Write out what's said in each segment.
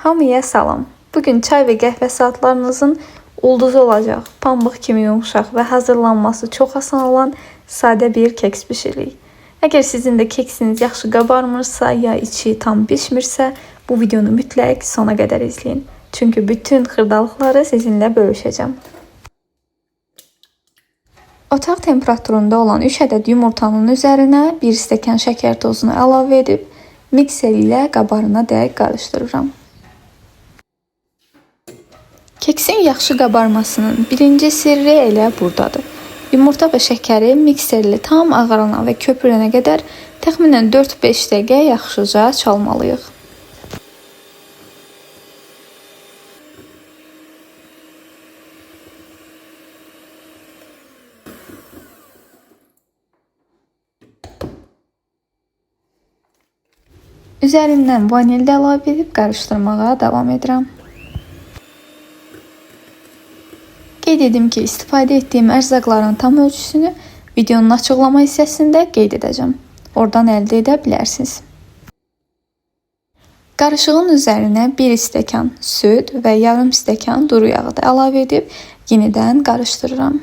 Hamıya salam. Bugün çay ve qəhvə saatlarınızın ulduzu olacaq. Pambıq kimi yumuşaq və hazırlanması çox asan olan sadə bir keks bişiririk. Əgər sizin də keksiniz yaxşı qabarmırsa ya içi tam pişmirsə, bu videonu mütləq sona qədər izləyin. Çünki bütün xırdalıqları sizinlə bölüşəcəm. Otaq temperaturunda olan 3 ədəd yumurtanın üzərinə 1 stəkan şəkər tozunu əlavə edib, mikser ilə qabarına dək qarışdırıram. Keksin yaxşı qabarmasının birinci sirri elə buradadır. Yumurta və şəkəri mikserli tam ağarana və köpürənə qədər təxminən 4-5 dəqiqə yaxşıca çalmalıyıq. Üzərindən vanil də əlavə edib qarışdırmağa davam edirəm. Qeyd edim ki, istifadə etdiyim ərzaqların tam ölçüsünü videonun açıqlama hissəsində qeyd edəcəm. Oradan əldə edə bilərsiniz. Qarışığın üzərinə 1 stəkan süd və yarım stəkan duru yağı da əlavə edib yenidən qarışdırıram.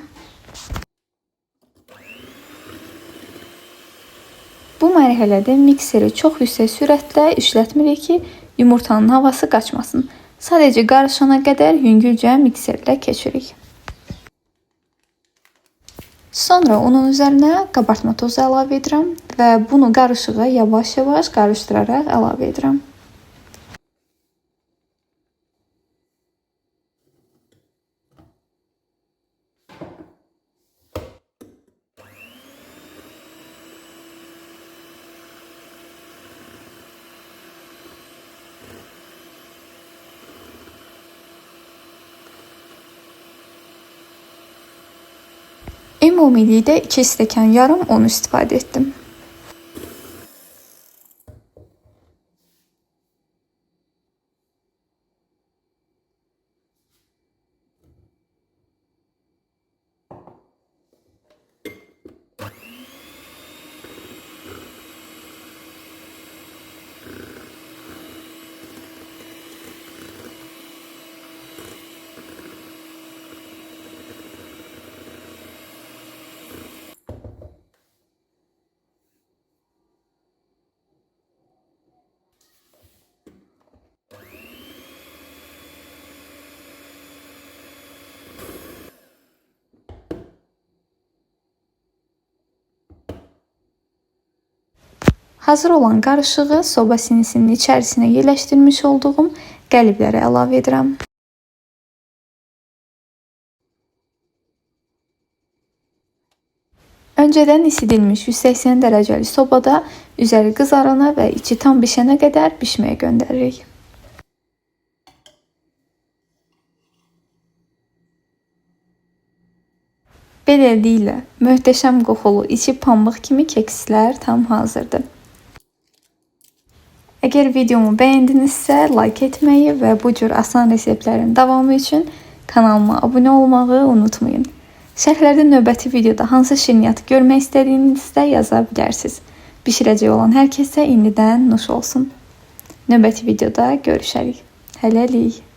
Bu mərhələdə mikseri çox yüksək sürətlə işlətmirik ki, yumurtanın havası qaçmasın. Sadəcə qarışana qədər yüngülcə mikserlə keçirik. Sonra onun üzərinə qabartma tozu əlavə edirəm və bunu qarışığa yavaş-yavaş qarışdıraraq əlavə edirəm. Ümumilikdə 2 stəkan yarım un istifadə etdim. Hazır olan qarışığı soba sinisinin içərisinə yerləşdirmiş olduğum qəliblərə əlavə edirəm. Öncədən isidilmiş 180 dərəcəli sobada üzəri qızarana və içi tam bişənə qədər bişməyə göndəririk. Beləliklə, möhtəşəm qoxulu içi pambıq kimi kekslər tam hazırdır. Əgər videomu bəyəndinizsə, like etməyi və bu cür asan reseptlərin davamı üçün kanalıma abunə olmağı unutmayın. Şərhlərdə növbəti videoda hansı şirniyyatı görmək istədiyinizdə yaza bilərsiniz. Bişirəcək olan hər kəsə indidən nuş olsun. Növbəti videoda görüşərik. Hələlik.